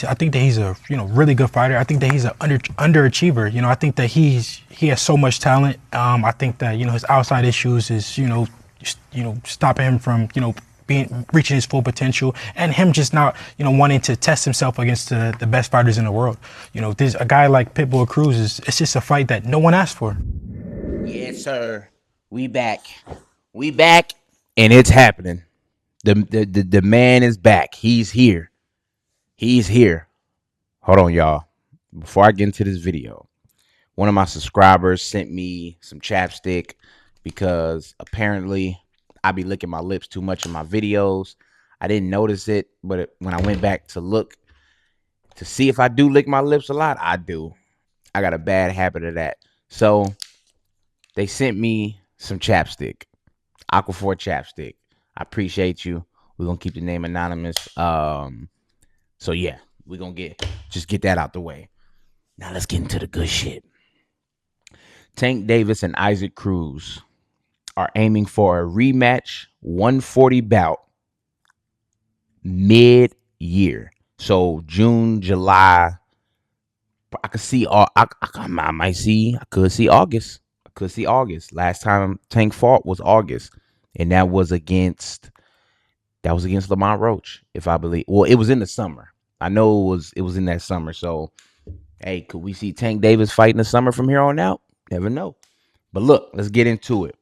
I think that he's a really good fighter. I think that he's an underachiever. I think that he has so much talent. I think that his outside issues is stopping him from being reaching his full potential, and him just not wanting to test himself against the best fighters in the world. There's a guy like Pitbull Cruz is it's just a fight that no one asked for. Yes, sir. We back. We back, and it's happening. The man is back. He's here. He's here. Hold on, y'all. Before I get into this video, one of my subscribers sent me some chapstick because apparently I be licking my lips too much in my videos. I didn't notice it, but when I went back to look to see if I do lick my lips a lot, I do. I got a bad habit of that. So they sent me some chapstick, Aquaphor chapstick. I appreciate you. We're gonna keep the name anonymous. So yeah, we're gonna get that out the way. Now let's get into the good shit. Tank Davis and Isaac Cruz are aiming for a rematch 140 bout mid-year. So June, July. I could see all. I might see. I could see August. I could see August. Last time Tank fought was August, and that was against Lamont Roach, if I believe. Well, it was in the summer. I know it was in that summer. So hey, could we see Tank Davis fight in the summer from here on out? Never know. But look, let's get into it.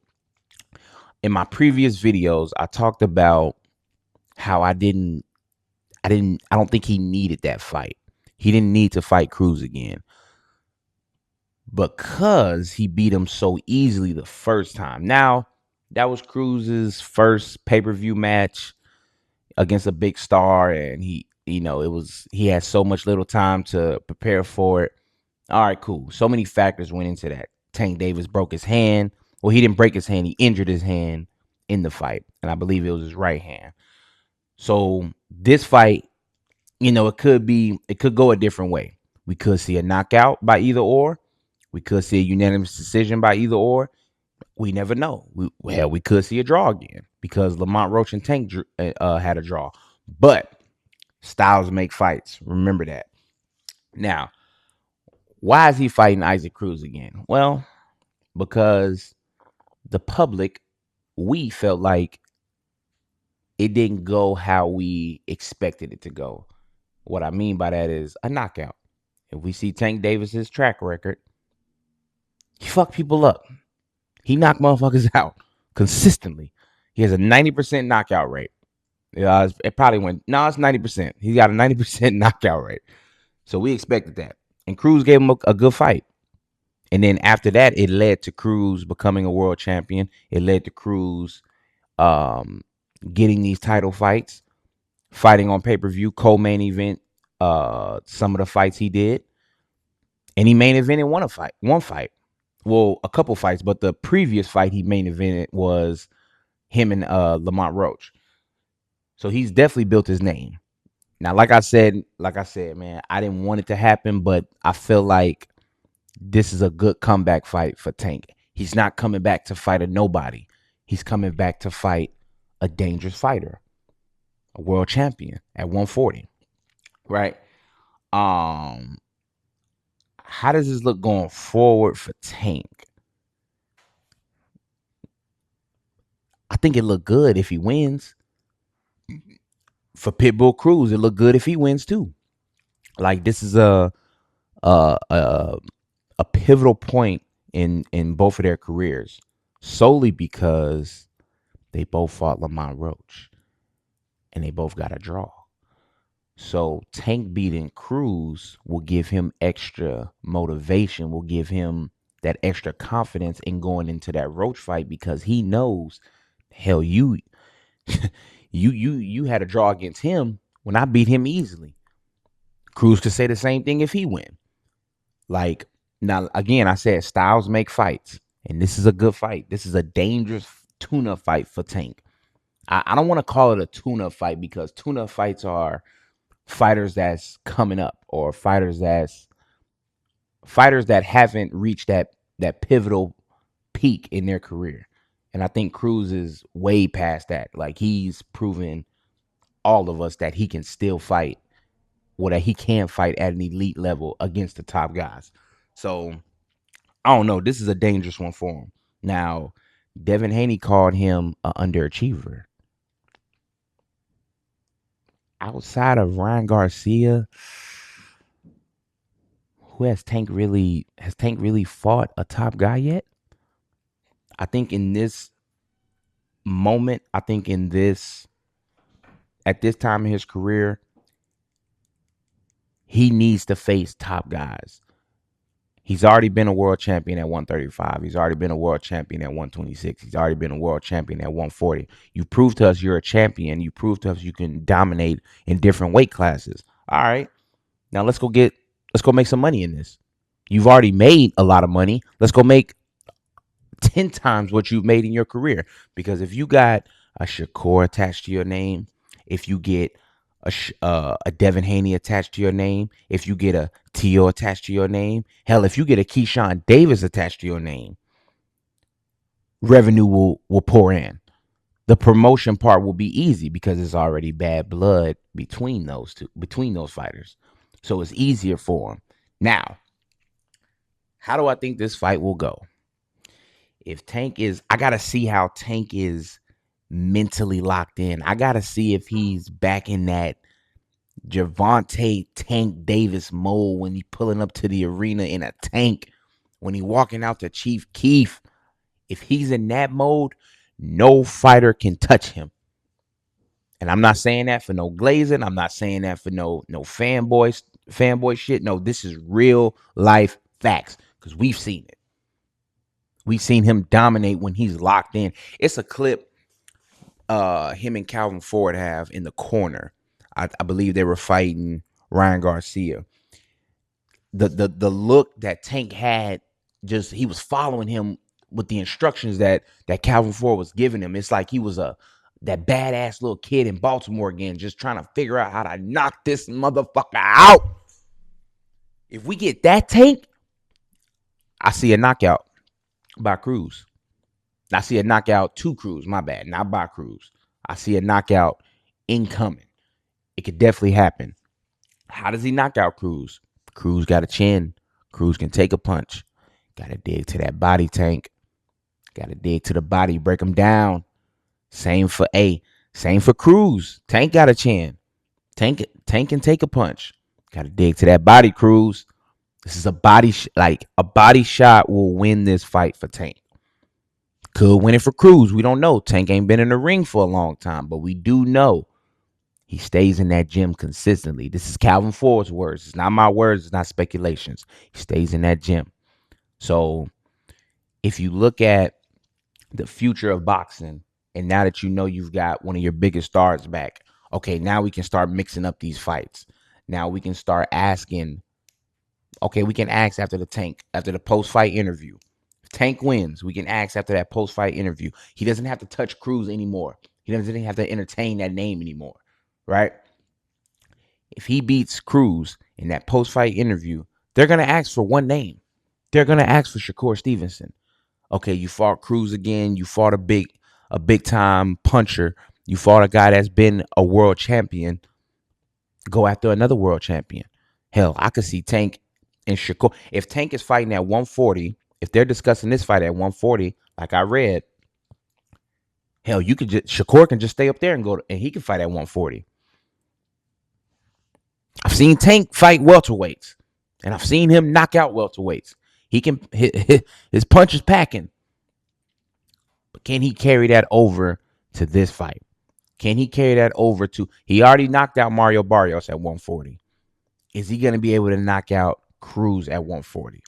In my previous videos, I talked about how I don't think he needed that fight. He didn't need to fight Cruz again because he beat him so easily the first time. Now, that was Cruz's first pay-per-view match against a big star, and he had so much little time to prepare for it. All right, cool. So many factors went into that. Tank Davis broke his hand. Well, he didn't break his hand. He injured his hand in the fight, and I believe it was his right hand. So this fight, it could go a different way. We could see a knockout by either or. We could see a unanimous decision by either or. We never know. We could see a draw again because Lamont Roach and Tank had a draw. But styles make fights. Remember that. Now, why is he fighting Isaac Cruz again? Well, because the public, we felt like it didn't go how we expected it to go. What I mean by that is a knockout. If we see Tank Davis's track record, he fucked people up. He knocked motherfuckers out consistently. He has a 90% knockout rate. It probably went, no, it's 90%. He got a 90% knockout rate. So we expected that. And Cruz gave him a good fight. And then after that, it led to Cruz becoming a world champion. It led to Cruz getting these title fights, fighting on pay-per-view, co-main event, some of the fights he did. And he main evented one fight. Well, a couple fights, but the previous fight he main evented was him and Lamont Roach. So he's definitely built his name. Now, like I said, man, I didn't want it to happen, but I feel like this is a good comeback fight for Tank. He's not coming back to fight a nobody. He's coming back to fight a dangerous fighter, a world champion at 140. Right? How does this look going forward for Tank? I think it looked good if he wins. For Pitbull Cruz, it looked good if he wins too. Like this is a a, a pivotal point in both of their careers, solely because they both fought Lamont Roach and they both got a draw. So Tank beating Cruz will give him extra motivation, will give him that extra confidence in going into that Roach fight because he knows, hell, you had a draw against him when I beat him easily. Cruz could say the same thing if he win. Like now, again, I said styles make fights, and this is a good fight. This is a dangerous tune-up fight for Tank. I don't want to call it a tune-up fight because tune-up fights are fighters that's coming up or fighters that haven't reached that pivotal peak in their career. And I think Cruz is way past that. Like he's proven all of us that he can still fight or that he can fight at an elite level against the top guys. So I don't know. This is a dangerous one for him. Now, Devin Haney called him an underachiever. Outside of Ryan Garcia, who has Tank really fought a top guy yet? I think in this moment, I think in this at this time in his career, he needs to face top guys. He's already been a world champion at 135. He's already been a world champion at 126. He's already been a world champion at 140. You proved to us you're a champion. You proved to us you can dominate in different weight classes. All right. Now let's go make some money in this. You've already made a lot of money. Let's go make 10 times what you've made in your career. Because if you got a Shakur attached to your name, if you get a Devin Haney attached to your name, if you get a T.O. attached to your name, hell, if you get a Keyshawn Davis attached to your name, revenue will pour in. The promotion part will be easy because there's already bad blood between those fighters. So it's easier for them. Now, how do I think this fight will go? If Tank is, I got to see how Tank is mentally locked in. I got to see if he's back in that Gervonta Tank Davis mode when he pulling up to the arena in a tank, when he walking out to Chief Keef. If he's in that mode, no fighter can touch him. And I'm not saying that for no glazing. I'm not saying that for no fanboy shit. No, this is real life facts because we've seen it. We've seen him dominate when he's locked in. It's a clip him and Calvin Ford have in the corner. I believe they were fighting Ryan Garcia. The look that Tank had, just he was following him with the instructions that Calvin Ford was giving him. It's like he was that badass little kid in Baltimore again, just trying to figure out how to knock this motherfucker out. If we get that Tank, I see a knockout by Cruz. I see a knockout to Cruz. My bad, not by Cruz. I see a knockout incoming. It could definitely happen. How does he knock out Cruz? Cruz got a chin. Cruz can take a punch. Got to dig to that body, Tank. Got to dig to the body, break him down. Same for Cruz. Tank got a chin. Tank can take a punch. Got to dig to that body, Cruz. This is a body shot will win this fight for Tank. Could win it for Cruz. We don't know. Tank ain't been in the ring for a long time, but we do know he stays in that gym consistently. This is Calvin Ford's words. It's not my words. It's not speculations. He stays in that gym. So if you look at the future of boxing, and now that you know you've got one of your biggest stars back, okay, now we can start mixing up these fights. Now we can start asking, okay, we can ask after the post-fight interview. If Tank wins, we can ask after that post-fight interview. He doesn't have to touch Cruz anymore. He doesn't have to entertain that name anymore, right? If he beats Cruz in that post-fight interview, they're going to ask for one name. They're going to ask for Shakur Stevenson. Okay, you fought Cruz again. You fought a big time puncher. You fought a guy that's been a world champion. Go after another world champion. Hell, I could see Tank and Shakur. If Tank is fighting at 140, if they're discussing this fight at 140, like I read, hell, Shakur can just stay up there and he can fight at 140. I've seen Tank fight welterweights, and I've seen him knock out welterweights. He can his punch is packing. But can he carry that over to this fight? Can he carry that over to? He already knocked out Mario Barrios at 140. Is he going to be able to knock out Cruz at 140?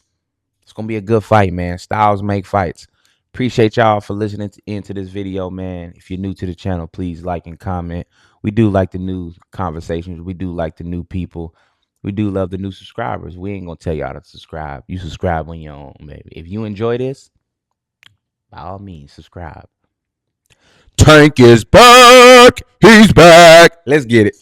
It's going to be a good fight, man. Styles make fights. Appreciate y'all for listening into this video, man. If you're new to the channel, please like and comment. We do like the new conversations. We do like the new people. We do love the new subscribers. We ain't going to tell y'all to subscribe. You subscribe on your own, baby. If you enjoy this, by all means, subscribe. Tank is back. He's back. Let's get it.